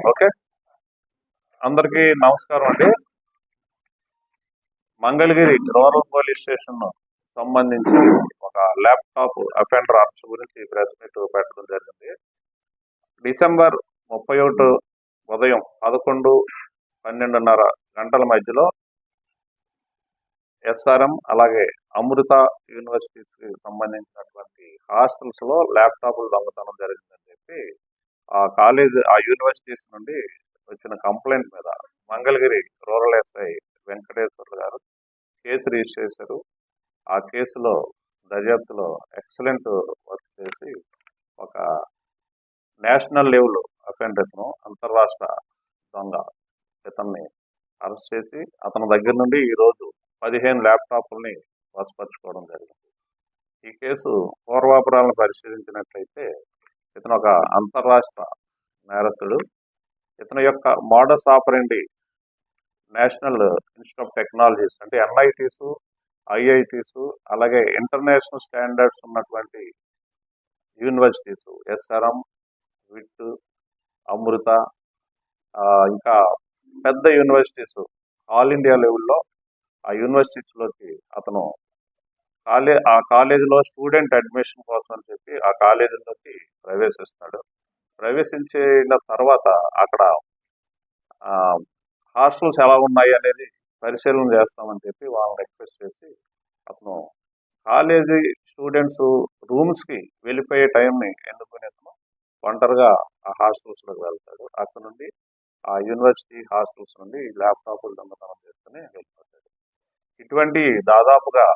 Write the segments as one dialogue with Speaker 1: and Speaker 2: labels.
Speaker 1: Okay, అందరికీ నమస్కారం అండి. మంగళగిరి రూరల్ పోలీస్ స్టేషన్ సంబంధించి ఒక ల్యాప్టాప్ అఫెండర్ అరెస్ట్ గురించి ప్రెస్ మీట్ పెట్టడం జరిగింది. డిసెంబర్ 31 ఉదయం 11-12:30 గంటల మధ్యలో SRM అలాగే అమృత యూనివర్సిటీకి సంబంధించినటువంటి హాస్టల్స్ లో ల్యాప్టాప్లు దొంగతనం జరిగిందని చెప్పి ఆ యూనివర్సిటీస్ నుండి వచ్చిన కంప్లైంట్ మీద మంగళగిరి రూరల్ SI వెంకటేశ్వర్లు గారు కేసు రిజిస్టర్ చేశారు. ఆ కేసులో దర్యాప్తులో ఎక్సలెంట్ వర్క్ చేసి ఒక నేషనల్ లెవెల్ అఫెండర్ అంతర్రాష్ట్ర దొంగ ఇతన్ని అరెస్ట్ చేసి అతని దగ్గర నుండి ఈరోజు 15 ల్యాప్టాప్లని వశపరచుకోవడం జరిగింది. ఈ కేసు పూర్వాపరాలను పరిశీలించినట్లయితే ఇతను ఒక అంతర్రాష్ట్ర నేరస్తుడు. ఇతని యొక్క modus ఆపరెండి national institute of technologies అంటే NITs, IITs అలాగే ఇంటర్నేషనల్ స్టాండర్డ్స్ ఉన్నటువంటి యూనివర్సిటీస్ SRM, విట్, అమృత ఇంకా పెద్ద యూనివర్సిటీస్ ఆల్ ఇండియా లెవెల్లో ఆ యూనివర్సిటీస్లోకి అతను ఆ కాలేజీలో స్టూడెంట్ అడ్మిషన్ కోసం అని చెప్పి ఆ కాలేజీలోకి ప్రవేశిస్తాడు. ప్రవేశించిన తర్వాత అక్కడ హాస్టల్స్ ఎలా ఉన్నాయి అనేది పరిశీలన చేస్తామని చెప్పి వాళ్ళని రిక్వెస్ట్ చేసి అతను కాలేజీ స్టూడెంట్స్ రూమ్స్కి వెళ్ళిపోయే టైంని ఎన్నుకుని అతను ఒంటరిగా ఆ హాస్టల్స్లోకి వెళ్తాడు. అక్కడ నుండి ఆ యూనివర్సిటీ హాస్టల్స్ నుండి ల్యాప్టాప్లు దొంగతనం చేసుకుని వెళ్ళిపోతాడు. ఇటువంటి దాదాపుగా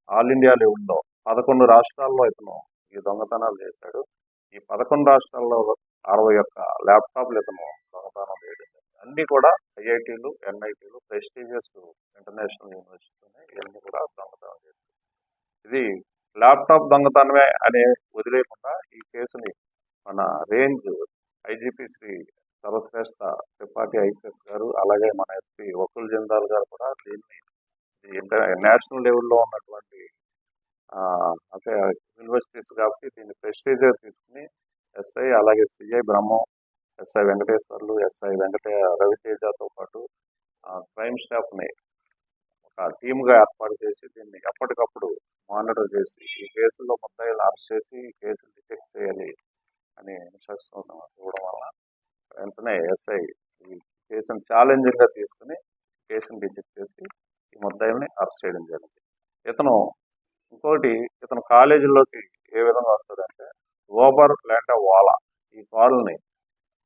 Speaker 1: ఆల్ ఇండియా లెవెల్లో 11 రాష్ట్రాల్లో ఇతను ఈ దొంగతనాలు చేశాడు. ఈ 11 రాష్ట్రాల్లో 61 ల్యాప్టాప్లు ఇతను దొంగతనం చేయడం. అన్ని కూడా IITలు, NITలు, ప్రెస్టీజియస్ ఇంటర్నేషనల్ యూనివర్సిటీలు ఇవన్నీ కూడా దొంగతనం చేశాడు. ఇది ల్యాప్టాప్ దొంగతనమే అనే వదిలేకుండా ఈ కేసుని మన range IGP Shri Sarvashreshtha Tripathi IPS గారు అలాగే మన SP వకుల్ జందాల్ గారు కూడా దీన్ని నేషనల్ లెవెల్లో ఉన్నటువంటి అంటే యూనివర్సిటీస్ కాబట్టి దీన్ని ప్రెస్టీజ్గా తీసుకుని SI అలాగే CI బ్రహ్మం, SI వెంకటేశ్వర్లు, SI రవితేజతో పాటు క్రైమ్ స్టాఫ్ని ఒక టీమ్గా ఏర్పాటు చేసి దీన్ని ఎప్పటికప్పుడు మానిటర్ చేసి ఈ కేసులో ముద్దాయిలు అరెస్ట్ చేసి ఈ కేసులు డిటెక్ట్ చేయాలి అని ఇన్స్ట్రక్షన్ ఇవ్వడం వల్ల వెంటనే SI ఈ కేసును ఛాలెంజింగ్గా తీసుకుని కేసును డిటెక్ట్ చేసి ఈ ముద్దాయిల్ని అరెస్ట్ చేయడం జరిగింది. ఇతను కాలేజీలోకి ఏ విధంగా వస్తాడంటే ఓబర్ లేదా ఓలా ఈ కారుల్ని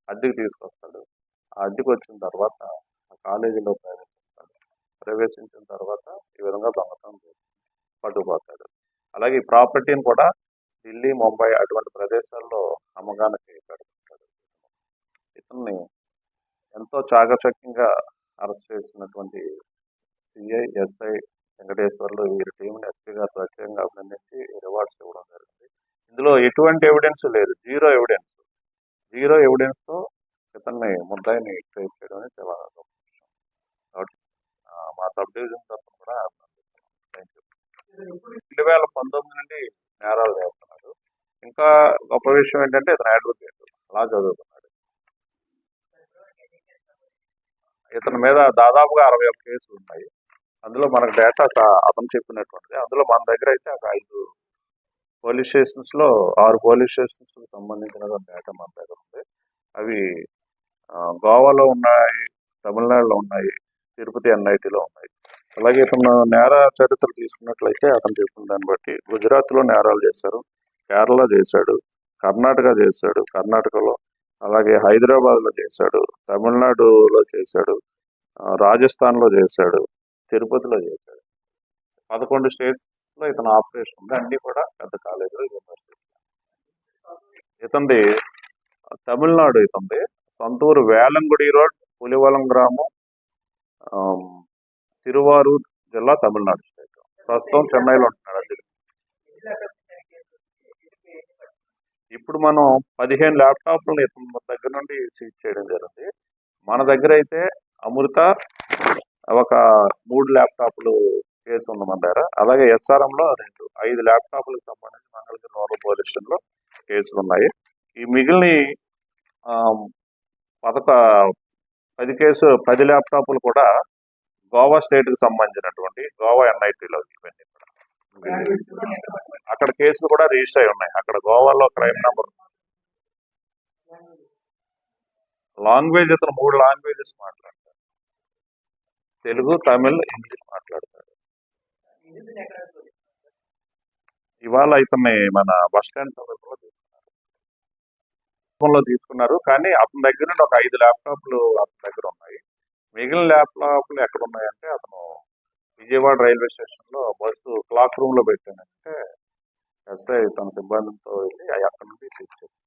Speaker 1: అద్దెకి తీసుకొస్తాడు. ఆ అద్దెకి వచ్చిన తర్వాత ఆ కాలేజీలో ప్రవేశించిన తర్వాత ఈ విధంగా దొంగతనం పట్టుకుపోతాడు. అలాగే ఈ ప్రాపర్టీని కూడా ఢిల్లీ, ముంబై అటువంటి ప్రదేశాల్లో అమ్మకానికి పెడుతుంటాడు. ఇతన్ని ఎంతో చాకచక్యంగా అరెస్ట్ చేసినటువంటి CI, SI వెంకటేశ్వర్లు వీరి టీంని SP గారు ప్రత్యేకంగా అభినందించి రివార్డ్స్ ఇవ్వడం జరిగింది. ఇందులో ఎటువంటి ఎవిడెన్స్ లేదు, జీరో ఎవిడెన్స్తో ఇతన్ని ముద్దాయిని ట్రేస్ చేయడం అనేది చాలా గొప్ప విషయం. కాబట్టి మా సబ్ డివిజన్ తరఫున కూడా థ్యాంక్ యూ. 2019 నుండి నేరాలు చేస్తున్నాడు. ఇంకా గొప్ప విషయం ఏంటంటే ఇతను అడ్వకేట్ అలా చదువుతున్నాడు. ఇతని మీద దాదాపుగా 61 కేసులు ఉన్నాయి. అందులో మనకు డేటా అతను చెప్పినటువంటిది. అందులో మన దగ్గర అయితే ఒక 5 పోలీస్ స్టేషన్స్లో 6 పోలీస్ స్టేషన్స్కి సంబంధించిన డేటా మన దగ్గర ఉంది. అవి గోవాలో ఉన్నాయి, తమిళనాడులో ఉన్నాయి, తిరుపతి NITలో ఉన్నాయి. అలాగే ఇతను నేర చరిత్ర తీసుకున్నట్లయితే అతను చెప్పిన దాన్ని బట్టి గుజరాత్లో నేరాలు చేశారు, కేరళ చేశాడు, కర్ణాటక చేశాడు, కర్ణాటకలో అలాగే హైదరాబాద్లో చేశాడు, తమిళనాడులో చేశాడు, రాజస్థాన్లో చేశాడు, తిరుపతిలో చేశాడు. 11 స్టేట్స్లో ఇతను ఆపరేషన్ ఉంది. అన్ని కూడా పెద్ద కాలేజీలో యూనివర్సిటీ. ఇతంది తమిళనాడు. ఇతంది సొంతూరు వేలంగుడి రోడ్, పులివలం గ్రామం, తిరువారూర్ జిల్లా, తమిళనాడు స్టేట్. ప్రస్తుతం చెన్నైలో ఉంటున్నాడు. ఇప్పుడు మనం 15 ల్యాప్టాప్లను ఇతని దగ్గర నుండి సీజ్ చేయడం జరిగింది. మన దగ్గర అయితే అమృత ఒక 3 ల్యాప్టాప్లు కేసు ఉంది మన దగ్గర. అలాగే SRMలో 5 ల్యాప్టాప్లకు సంబంధించి మంగళగిరి రూరల్ పోలీస్ స్టేషన్లో కేసులు ఉన్నాయి. ఈ మిగిలిన పదక 10 ల్యాప్టాప్లు కూడా గోవా స్టేట్కి సంబంధించినటువంటి గోవా ఎన్ఐటీలో ఇవన్నీ కూడా. అక్కడ కేసులు కూడా రిజిస్టర్ అయి ఉన్నాయి. అక్కడ గోవాలో క్రైమ్ నెంబర్ లాంగ్వేజ్ అతను 3 లాంగ్వేజెస్ మాట్లాడతాడు. తెలుగు, తమిళ్, ఇంగ్లీష్ మాట్లాడతాడు. ఇవాళ ఇతన్ని మన బస్ స్టాండ్ సమీపంలో తీసుకున్నారు. కానీ అతని దగ్గర నుండి ఒక 5 ల్యాప్టాప్లు అతని దగ్గర ఉన్నాయి. మిగిలిన ల్యాప్టాప్లు ఎక్కడ ఉన్నాయంటే అతను విజయవాడ రైల్వే స్టేషన్లో బస్సు క్లాక్ రూమ్ లో పెట్టానంటే ఎస్ఐ తన సిబ్బందితో వెళ్ళి అక్కడి నుండి తీసుకొచ్చారు.